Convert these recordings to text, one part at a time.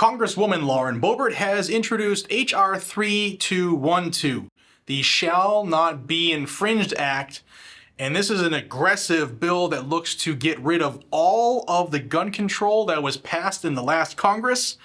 Congresswoman Lauren Boebert has introduced H.R. 3212, the Shall Not Be Infringed Act, and this is an aggressive bill that looks to get rid of all of the gun control that was passed in the last Congress.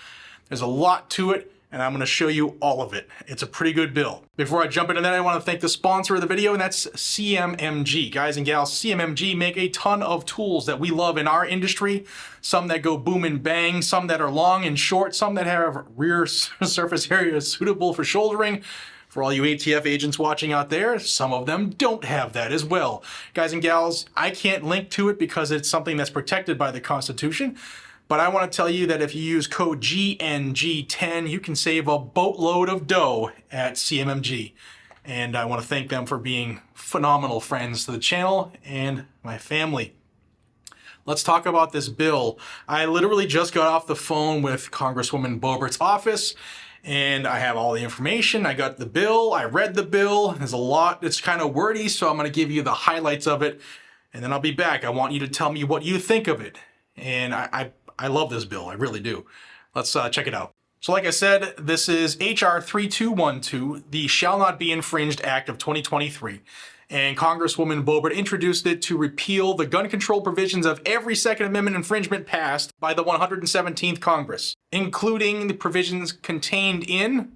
There's a lot to it, and I'm going to show you all of it. It's a pretty good bill. Before I jump into that, I want to thank the sponsor of the video, and that's CMMG. Guys and gals, CMMG make a ton of tools that we love in our industry. Some that go boom and bang, some that are long and short, some that have rear surface area suitable for shouldering. For all you ATF agents watching out there, some of them don't have that as well. Guys and gals, I can't link to it because it's something that's protected by the Constitution. But I want to tell you that if you use code GNG10, you can save a boatload of dough at CMMG. And I want to thank them for being phenomenal friends to the channel and my family. Let's talk about this bill. I literally just got off the phone with Congresswoman Boebert's office, and I have all the information. I got the bill, I read the bill. There's a lot, it's kind of wordy, so I'm going to give you the highlights of it, and then I'll be back. I want you to tell me what you think of it. And I love this bill, I really do. Let's check it out. So like I said, this is H.R. 3212, the Shall Not Be Infringed Act of 2023. And Congresswoman Boebert introduced it to repeal the gun control provisions of every Second Amendment infringement passed by the 117th Congress, including the provisions contained in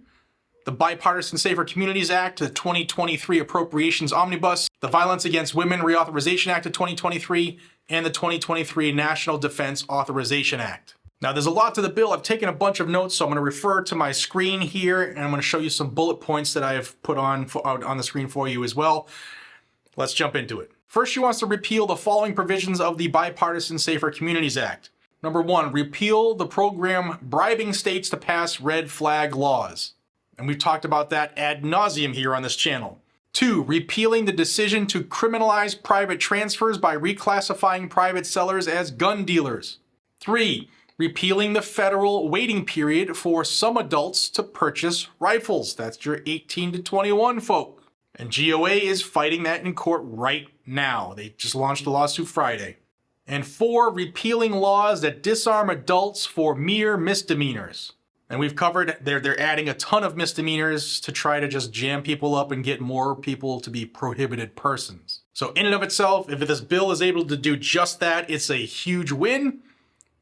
the Bipartisan Safer Communities Act, the 2023 Appropriations Omnibus, the Violence Against Women Reauthorization Act of 2023, and the 2023 National Defense Authorization Act. Now, there's a lot to the bill. I've taken a bunch of notes, so I'm going to refer to my screen here, and I'm going to show you some bullet points that I have put on the screen for you as well. Let's jump into it. First, she wants to repeal the following provisions of the Bipartisan Safer Communities Act. Number 1, repeal the program bribing states to pass red flag laws. And we've talked about that ad nauseum here on this channel. 2, repealing the decision to criminalize private transfers by reclassifying private sellers as gun dealers. 3, repealing the federal waiting period for some adults to purchase rifles. That's your 18 to 21 folk. And GOA is fighting that in court right now. They just launched a lawsuit Friday. And 4, repealing laws that disarm adults for mere misdemeanors. And we've covered, they're adding a ton of misdemeanors to try to just jam people up and get more people to be prohibited persons. So in and of itself, if this bill is able to do just that, it's a huge win,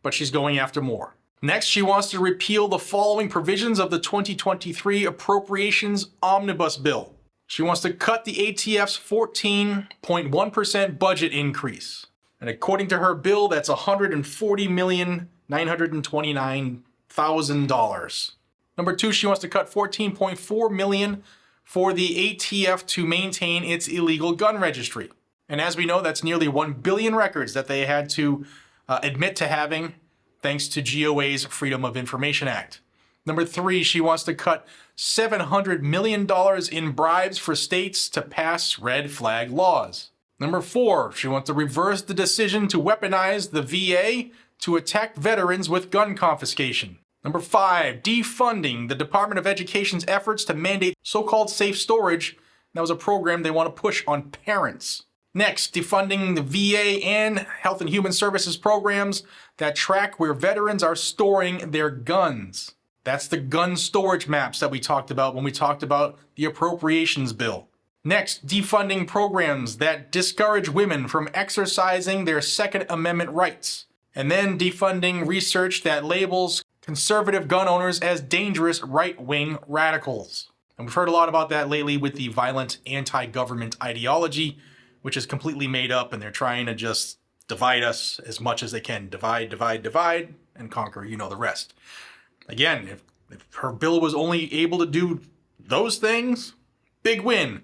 but she's going after more. Next, she wants to repeal the following provisions of the 2023 Appropriations Omnibus Bill. She wants to cut the ATF's 14.1% budget increase. And according to her bill, that's $140,929,000. Number 2, she wants to cut $14.4 million for the ATF to maintain its illegal gun registry. And as we know, that's nearly 1 billion records that they had to admit to having thanks to GOA's Freedom of Information Act. Number 3, she wants to cut $700 million in bribes for states to pass red flag laws. Number 4, she wants to reverse the decision to weaponize the VA to attack veterans with gun confiscation. Number 5, defunding the Department of Education's efforts to mandate so-called safe storage. That was a program they want to push on parents. Next, defunding the VA and Health and Human Services programs that track where veterans are storing their guns. That's the gun storage maps that we talked about when we talked about the appropriations bill. Next, defunding programs that discourage women from exercising their Second Amendment rights. And then defunding research that labels conservative gun owners as dangerous right-wing radicals. And we've heard a lot about that lately with the violent anti-government ideology, which is completely made up, and they're trying to just divide us as much as they can. Divide, divide, divide, and conquer, you know the rest. Again, if her bill was only able to do those things, big win.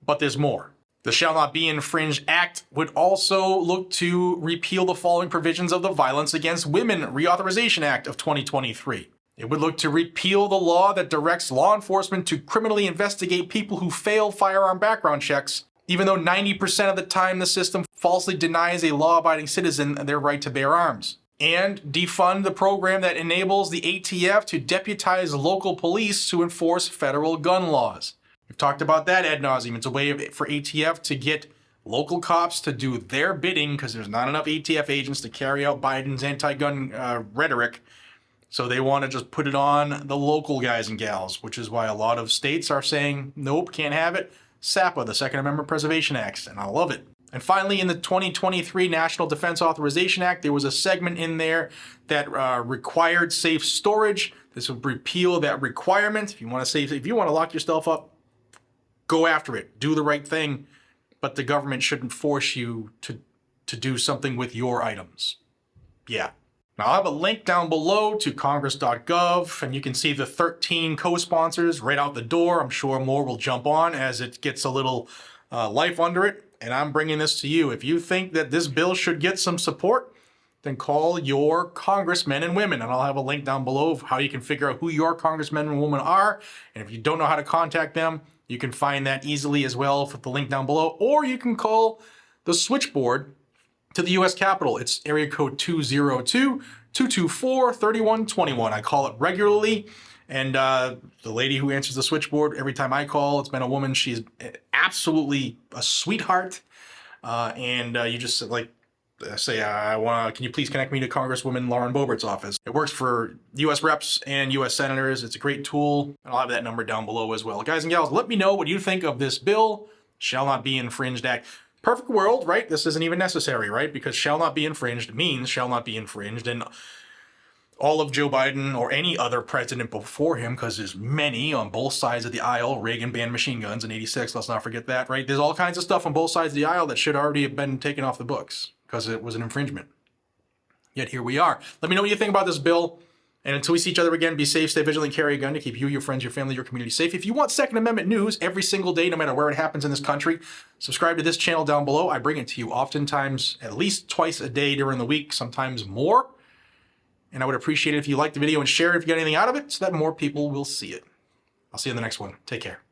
But there's more. The Shall Not Be Infringed Act would also look to repeal the following provisions of the Violence Against Women Reauthorization Act of 2023. It would look to repeal the law that directs law enforcement to criminally investigate people who fail firearm background checks, even though 90% of the time the system falsely denies a law-abiding citizen their right to bear arms. And defund the program that enables the ATF to deputize local police to enforce federal gun laws. We've talked about that ad nauseum. It's a way for ATF to get local cops to do their bidding because there's not enough ATF agents to carry out Biden's anti-gun rhetoric. So they want to just put it on the local guys and gals, which is why a lot of states are saying, nope, can't have it. SAPA, the Second Amendment Preservation Act, and I love it. And finally, in the 2023 National Defense Authorization Act, there was a segment in there that required safe storage. This would repeal that requirement. If you want to lock yourself up, go after it. Do the right thing. But the government shouldn't force you to do something with your items. Yeah. Now, I'll have a link down below to congress.gov, and you can see the 13 co-sponsors right out the door. I'm sure more will jump on as it gets a little life under it. And I'm bringing this to you. If you think that this bill should get some support, then call your congressmen and women. And I'll have a link down below of how you can figure out who your congressmen and women are. And if you don't know how to contact them, you can find that easily as well with the link down below. Or you can call the switchboard to the U.S. Capitol. It's area code 202-224-3121. I call it regularly. And the lady who answers the switchboard every time I call, it's been a woman. She's absolutely a sweetheart. You just say, can you please connect me to Congresswoman Lauren Boebert's office? It works for U.S. reps and U.S. senators. It's a great tool. And I'll have that number down below as well. Guys and gals, let me know what you think of this bill, Shall Not Be Infringed Act. Perfect world, right? This isn't even necessary, right? Because shall not be infringed means shall not be infringed. And all of Joe Biden or any other president before him, because there's many on both sides of the aisle. Reagan banned machine guns in '86, let's not forget that, right? There's all kinds of stuff on both sides of the aisle that should already have been taken off the books because it was an infringement. Yet here we are. Let me know what you think about this bill. And until we see each other again, be safe, stay vigilant, carry a gun to keep you, your friends, your family, your community safe. If you want Second Amendment news every single day, no matter where it happens in this country, subscribe to this channel down below. I bring it to you oftentimes at least twice a day during the week, sometimes more. And I would appreciate it if you liked the video and share it if you got anything out of it so that more people will see it. I'll see you in the next one. Take care.